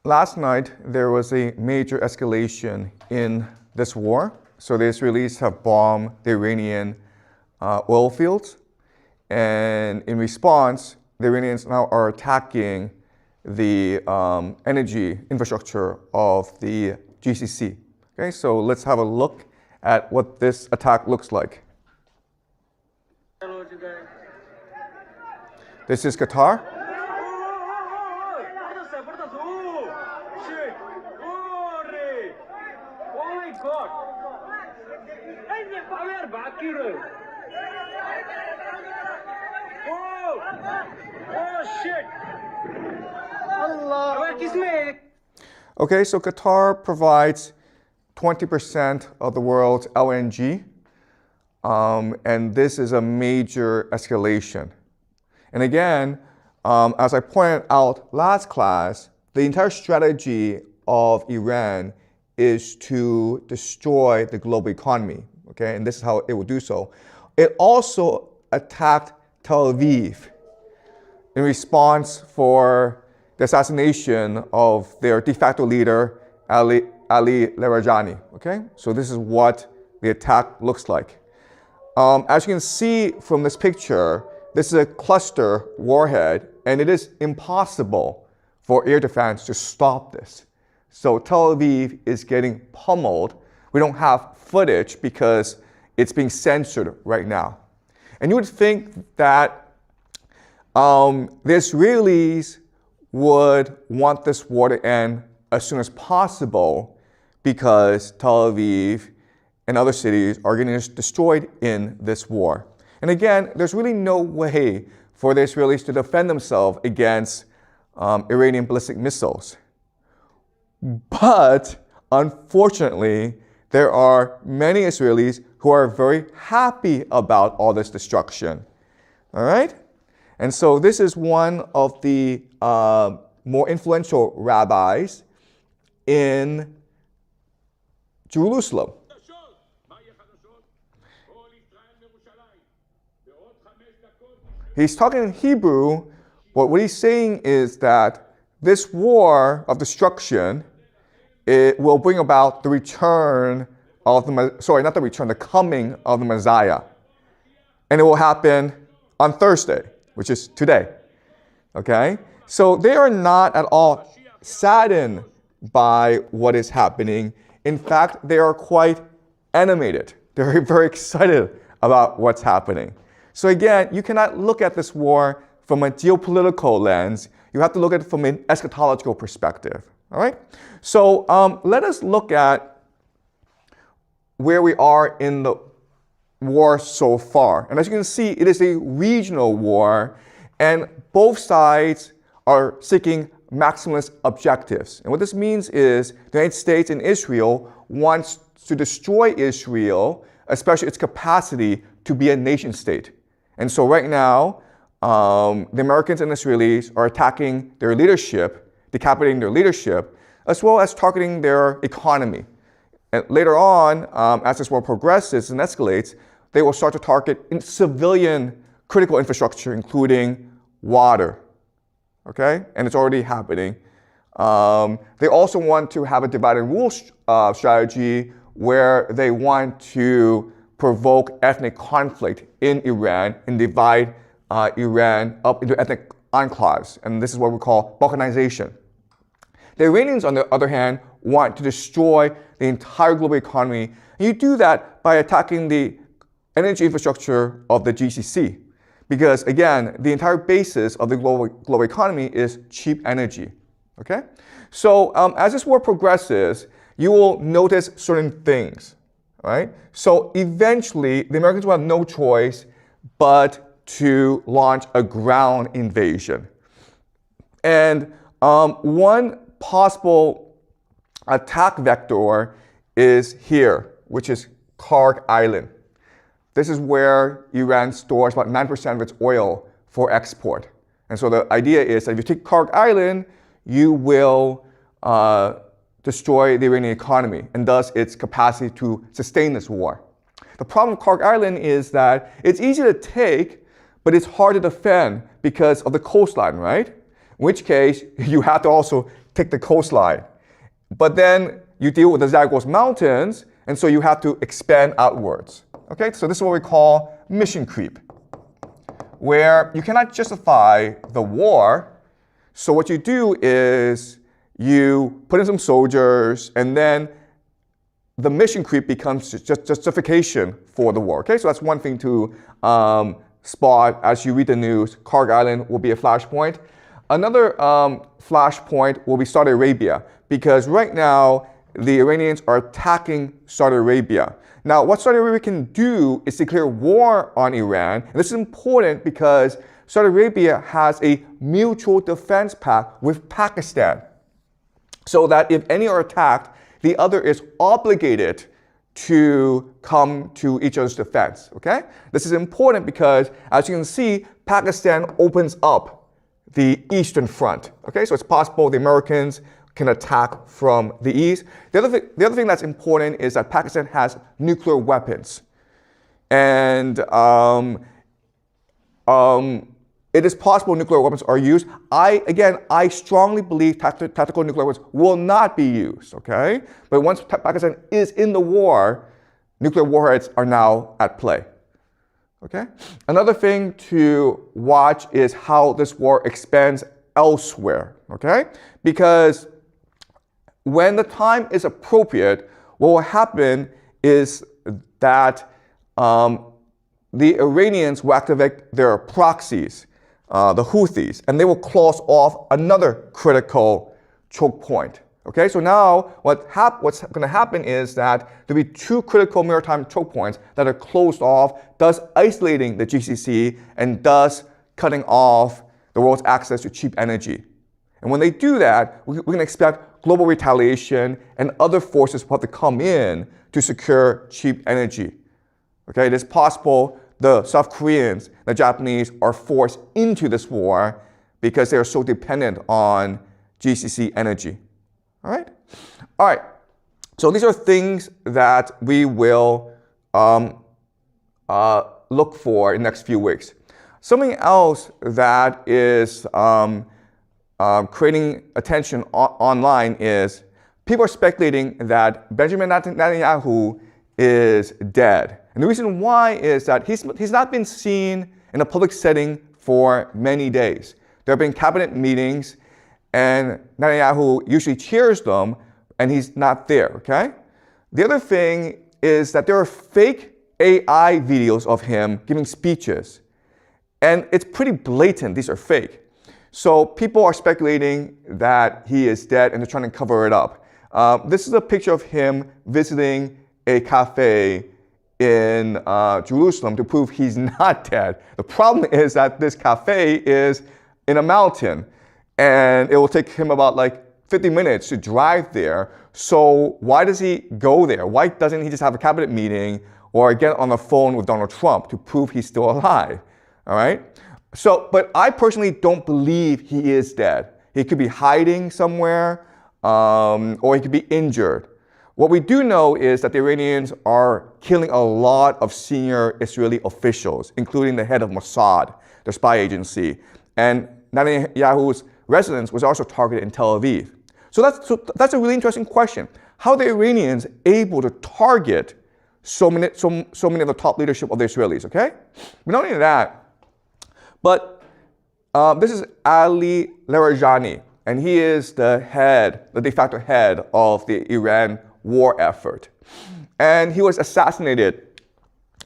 Last night, there was a major escalation in this war. So the Israelis have bombed the Iranian oil fields. And in response, the Iranians now are attacking the energy infrastructure of the GCC. Okay, so let's have a look at what this attack looks like. This is Qatar. Okay, so Qatar provides 20% of the world's LNG, and this is a major escalation. And again, as I pointed out last class, the entire strategy of Iran is to destroy the global economy, okay? And this is how it will do so. It also attacked Tel Aviv in response for the assassination of their de facto leader, Ali Larijani, okay? So this is what the attack looks like. As you can see from this picture, this is a cluster warhead, and it is impossible for air defense to stop this. So Tel Aviv is getting pummeled. We don't have footage because it's being censored right now. And you would think that the Israelis would want this war to end as soon as possible because Tel Aviv and other cities are getting destroyed in this war. And again, there's really no way for the Israelis to defend themselves against Iranian ballistic missiles. But unfortunately, there are many Israelis who are very happy about all this destruction. All right? And so this is one of the more influential rabbis in Jerusalem. He's talking in Hebrew, but what he's saying is that this war of destruction, it will bring about the return of the coming of the Messiah. And it will happen on Thursday, which is today. Okay? So they are not at all saddened by what is happening. In fact, they are quite animated. They're very excited about what's happening. So again, you cannot look at this war from a geopolitical lens. You have to look at it from an eschatological perspective. All right? So let us look at where we are in the war so far. And as you can see, it is a regional war, and both sides are seeking maximalist objectives. And what this means is the United States and Israel wants to destroy Israel, especially its capacity to be a nation state. And so right now, the Americans and Israelis are attacking their leadership, decapitating their leadership, as well as targeting their economy. And later on, as this war progresses and escalates, they will start to target civilian critical infrastructure, including water. Okay? And it's already happening. They also want to have a divide and rule strategy where they want to provoke ethnic conflict in Iran and divide Iran up into ethnic enclaves. And this is what we call balkanization. The Iranians, on the other hand, want to destroy the entire global economy. And you do that by attacking the energy infrastructure of the GCC. Because again, the entire basis of the global economy is cheap energy. Okay? So as this war progresses, you will notice certain things. Right? So eventually, the Americans will have no choice but to launch a ground invasion. And one possible attack vector is here, which is Karg Island. This is where Iran stores about 9% of its oil for export. And so the idea is that if you take Karg Island, you will destroy the Iranian economy and thus its capacity to sustain this war. The problem with Karg Island is that it's easy to take, but it's hard to defend because of the coastline, right? In which case, you have to also take the coastline. But then you deal with the Zagros Mountains, and so you have to expand outwards. Okay, so this is what we call mission creep, where you cannot justify the war. So what you do is you put in some soldiers, and then the mission creep becomes just justification for the war. Okay, so that's one thing to spot as you read the news. Karg Island will be a flashpoint. Another flashpoint will be Saudi Arabia, because right now the Iranians are attacking Saudi Arabia. Now, what Saudi Arabia can do is declare war on Iran. And this is important because Saudi Arabia has a mutual defense pact with Pakistan, so that if any are attacked, the other is obligated to come to each other's defense. Okay? This is important because, as you can see, Pakistan opens up the Eastern Front. Okay? So it's possible the Americans can attack from the east. The other thing that's important is that Pakistan has nuclear weapons. And it is possible nuclear weapons are used. I strongly believe tactical nuclear weapons will not be used, okay? But once Pakistan is in the war, nuclear warheads are now at play, okay? Another thing to watch is how this war expands elsewhere, okay? Because when the time is appropriate, what will happen is that the Iranians will activate their proxies, the Houthis, and they will close off another critical choke point. Okay, so now what's going to happen is that there'll be two critical maritime choke points that are closed off, thus isolating the GCC and thus cutting off the world's access to cheap energy. And when they do that, we can expect global retaliation and other forces will have to come in to secure cheap energy. Okay, it is possible the South Koreans, the Japanese are forced into this war because they are so dependent on GCC energy. All right. So these are things that we will look for in the next few weeks. Something else that is creating attention online is people are speculating that Benjamin Netanyahu is dead. And the reason why is that he's not been seen in a public setting for many days. There have been cabinet meetings, and Netanyahu usually chairs them, and he's not there, okay? The other thing is that there are fake AI videos of him giving speeches, and it's pretty blatant these are fake. So people are speculating that he is dead, and they're trying to cover it up. This is a picture of him visiting a cafe in Jerusalem to prove he's not dead. The problem is that this cafe is in a mountain, and it will take him about like 50 minutes to drive there. So why does he go there? Why doesn't he just have a cabinet meeting or get on the phone with Donald Trump to prove he's still alive? All right? So, but I personally don't believe he is dead. He could be hiding somewhere, or he could be injured. What we do know is that the Iranians are killing a lot of senior Israeli officials, including the head of Mossad, the spy agency. And Netanyahu's residence was also targeted in Tel Aviv. So that's a really interesting question. How are the Iranians able to target so many of the top leadership of the Israelis, okay? But not only that, but this is Ali Larijani, and he is the de facto head of the Iran war effort. And he was assassinated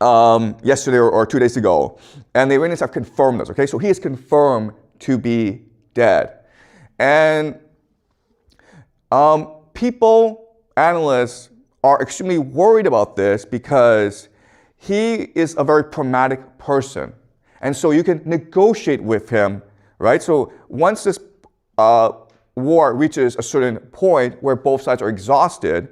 yesterday or 2 days ago. And the Iranians have confirmed this, okay? So he is confirmed to be dead. And analysts are extremely worried about this because he is a very pragmatic person. And so you can negotiate with him, right? So once this war reaches a certain point where both sides are exhausted,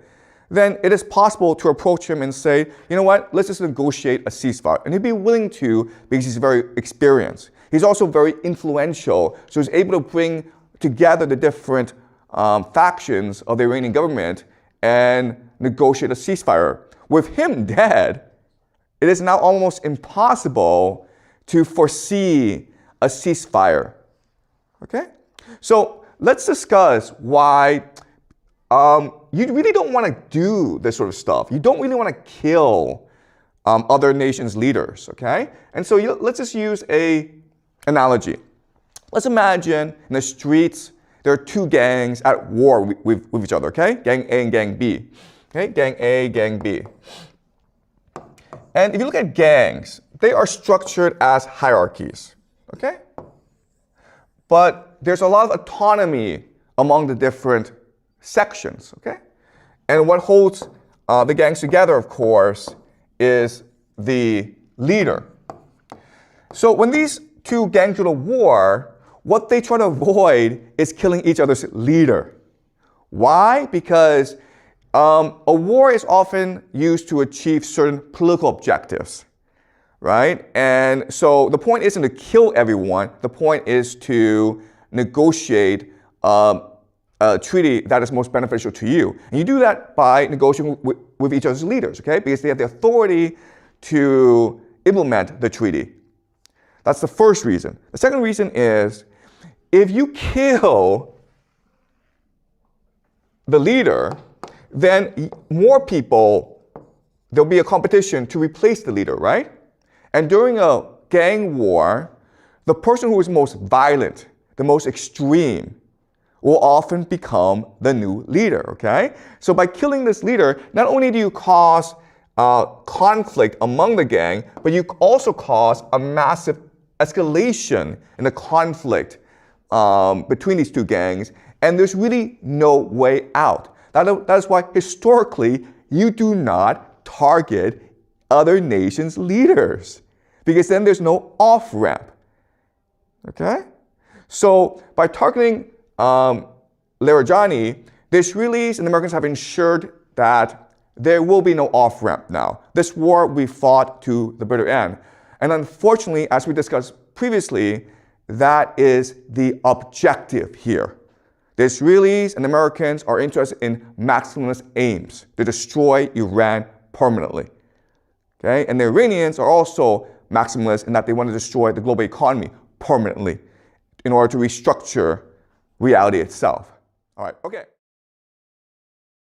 then it is possible to approach him and say, you know what, let's just negotiate a ceasefire. And he'd be willing to because he's very experienced. He's also very influential, so he's able to bring together the different factions of the Iranian government and negotiate a ceasefire. With him dead, it is now almost impossible to foresee a ceasefire. Okay? So let's discuss why you really don't want to do this sort of stuff. You don't really want to kill other nations' leaders, okay? And so let's just use an analogy. Let's imagine in the streets there are two gangs at war with each other, okay? Gang A and Gang B. Okay, Gang A, Gang B. And if you look at gangs, they are structured as hierarchies, okay? But there's a lot of autonomy among the different sections, okay? And what holds the gangs together, of course, is the leader. So when these two gangs go to war, what they try to avoid is killing each other's leader. Why? Because a war is often used to achieve certain political objectives, right? And so the point isn't to kill everyone. The point is to negotiate a treaty that is most beneficial to you. And you do that by negotiating with each other's leaders, okay? Because they have the authority to implement the treaty. That's the first reason. The second reason is, if you kill the leader, then more people, there'll be a competition to replace the leader, right? And during a gang war, the person who is most violent, the most extreme, will often become the new leader, okay? So by killing this leader, not only do you cause conflict among the gang, but you also cause a massive escalation in the conflict between these two gangs, and there's really no way out. That is why historically you do not target other nations' leaders, because then there's no off-ramp. Okay? So by targeting Larijani, the Israelis and the Americans have ensured that there will be no off-ramp now. This war we fought to the bitter end. And unfortunately, as we discussed previously, that is the objective here. The Israelis and the Americans are interested in maximalist aims to destroy Iran permanently. Okay? And the Iranians are also maximalists in that they want to destroy the global economy permanently in order to restructure reality itself. All right, okay.